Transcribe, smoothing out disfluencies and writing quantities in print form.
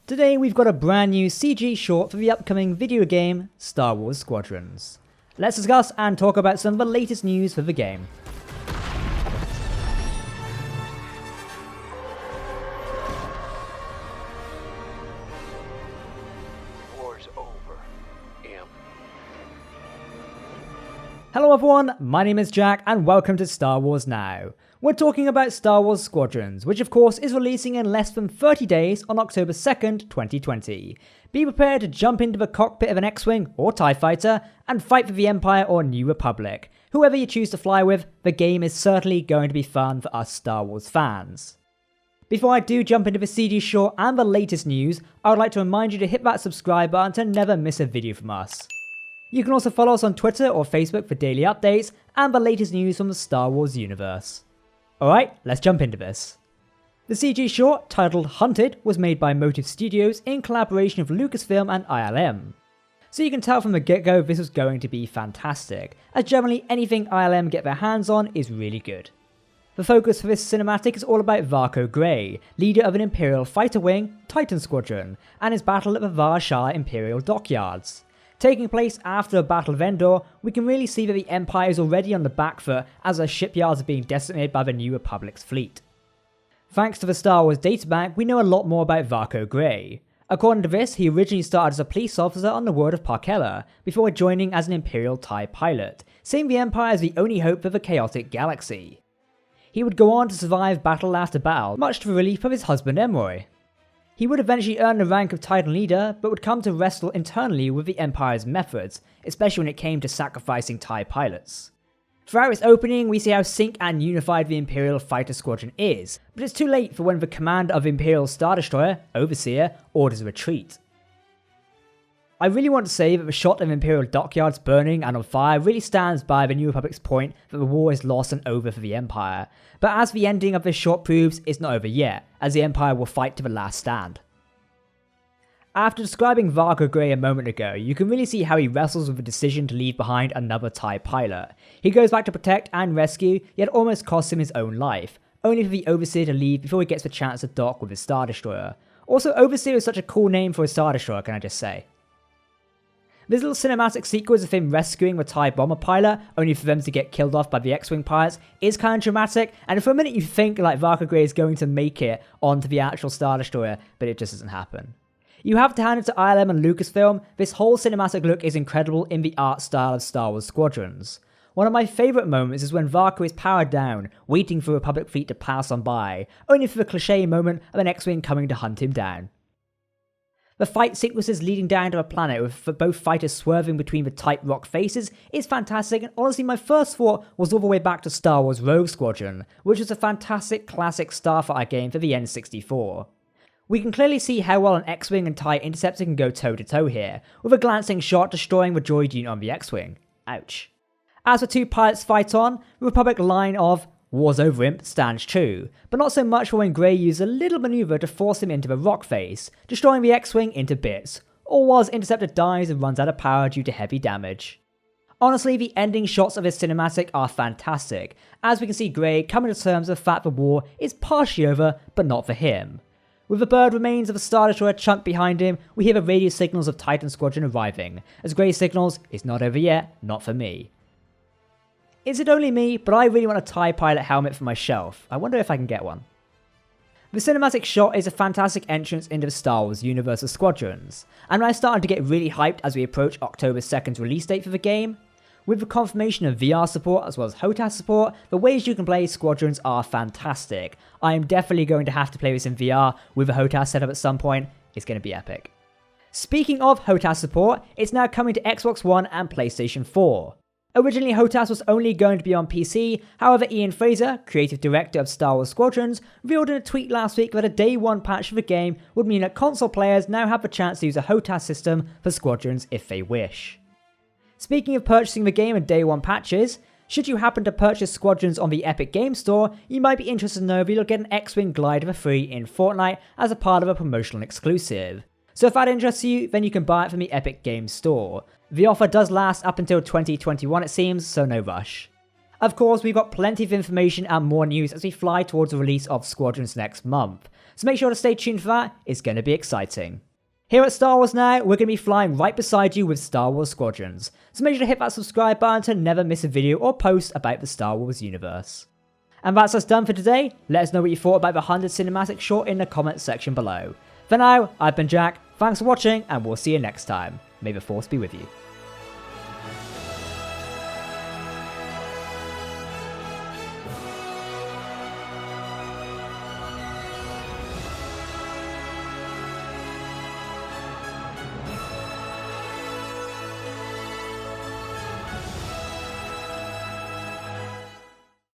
Today we've got a brand new CG short for the upcoming video game Star Wars Squadrons. Let's discuss and talk about some of the latest news for the game. War's over. Imp. Hello everyone, my name is Jack and welcome to Star Wars Now. We're talking about Star Wars Squadrons, which of course is releasing in less than 30 days on October 2nd, 2020. Be prepared to jump into the cockpit of an X-Wing or TIE fighter and fight for the Empire or New Republic. Whoever you choose to fly with, the game is certainly going to be fun for us Star Wars fans. Before I do jump into the CG short and the latest news, I would like to remind you to hit that subscribe button to never miss a video from us. You can also follow us on Twitter or Facebook for daily updates and the latest news from the Star Wars universe. Alright, let's jump into this. The CG short, titled Hunted, was made by Motive Studios in collaboration with Lucasfilm and ILM. So you can tell from the get-go this was going to be fantastic, as generally anything ILM get their hands on is really good. The focus for this cinematic is all about Varko Grey, leader of an Imperial fighter wing, Titan Squadron, and his battle at the Var-Shaa Imperial dockyards. Taking place after a Battle of Endor, we can really see that the Empire is already on the back foot as their shipyards are being decimated by the New Republic's fleet. Thanks to the Star Wars databank, we know a lot more about Varko Grey. According to this, he originally started as a police officer on the world of Parkella, before joining as an Imperial TIE pilot, seeing the Empire as the only hope for the chaotic galaxy. He would go on to survive battle after battle, much to the relief of his husband Emroy. He would eventually earn the rank of Titan leader, but would come to wrestle internally with the Empire's methods, especially when it came to sacrificing TIE pilots. Throughout its opening, we see how synced and unified the Imperial fighter squadron is, but it's too late for when the commander of Imperial Star Destroyer, Overseer, orders a retreat. I really want to say that the shot of Imperial dockyards burning and on fire really stands by the New Republic's point that the war is lost and over for the Empire, but as the ending of this shot proves, it's not over yet, as the Empire will fight to the last stand. After describing Varko Grey a moment ago, you can really see how he wrestles with the decision to leave behind another TIE pilot. He goes back to protect and rescue, yet almost costs him his own life, only for the Overseer to leave before he gets the chance to dock with his Star Destroyer. Also, Overseer is such a cool name for a Star Destroyer, can I just say. This little cinematic sequence of him rescuing the TIE bomber pilot, only for them to get killed off by the X-Wing pilots, is kind of dramatic, and for a minute you think like Varko Grey is going to make it onto the actual Star Destroyer, but it just doesn't happen. You have to hand it to ILM and Lucasfilm, this whole cinematic look is incredible in the art style of Star Wars Squadrons. One of my favourite moments is when Varko is powered down, waiting for a Republic fleet to pass on by, only for the cliche moment of an X-Wing coming to hunt him down. The fight sequences leading down to a planet with both fighters swerving between the tight rock faces is fantastic, and honestly my first thought was all the way back to Star Wars Rogue Squadron, which was a fantastic classic starfighter game for the N64. We can clearly see how well an X-Wing and TIE interceptor can go toe to toe here, with a glancing shot destroying the droid unit on the X-Wing. Ouch. As the two pilots fight on, the Republic line of "War's over Imp" stands true, but not so much for when Grey used a little manoeuvre to force him into the rock face, destroying the X-Wing into bits, or whilst Interceptor dies and runs out of power due to heavy damage. Honestly, the ending shots of this cinematic are fantastic, as we can see Grey coming to terms with the fact the war is partially over, but not for him. With the bird remains of a Star Destroyer chunked behind him, we hear the radio signals of Titan Squadron arriving, as Grey signals, "It's not over yet, not for me." Is it only me, but I really want a TIE pilot helmet for my shelf. I wonder if I can get one. The cinematic shot is a fantastic entrance into the Star Wars universe of Squadrons, and I started to get really hyped as we approach October 2nd's release date for the game. With the confirmation of VR support as well as HOTAS support, the ways you can play Squadrons are fantastic. I am definitely going to have to play this in VR with a HOTAS setup at some point. It's going to be epic. Speaking of HOTAS support, it's now coming to Xbox One and PlayStation 4. Originally, HOTAS was only going to be on PC, however Ian Fraser, creative director of Star Wars Squadrons, revealed in a tweet last week that a day one patch for the game would mean that console players now have the chance to use a HOTAS system for Squadrons if they wish. Speaking of purchasing the game in day one patches, should you happen to purchase Squadrons on the Epic Games Store, you might be interested to know that you'll get an X-Wing glider for free in Fortnite as a part of a promotional exclusive. So if that interests you, then you can buy it from the Epic Games Store. The offer does last up until 2021 it seems, so no rush. Of course, we've got plenty of information and more news as we fly towards the release of Squadrons next month. So make sure to stay tuned for that, it's going to be exciting. Here at Star Wars Now, we're going to be flying right beside you with Star Wars Squadrons, so make sure to hit that subscribe button to never miss a video or post about the Star Wars universe. And that's us done for today. Let us know what you thought about the HUNTED cinematic short in the comments section below. For now, I've been Jack, thanks for watching, and we'll see you next time. May the Force be with you.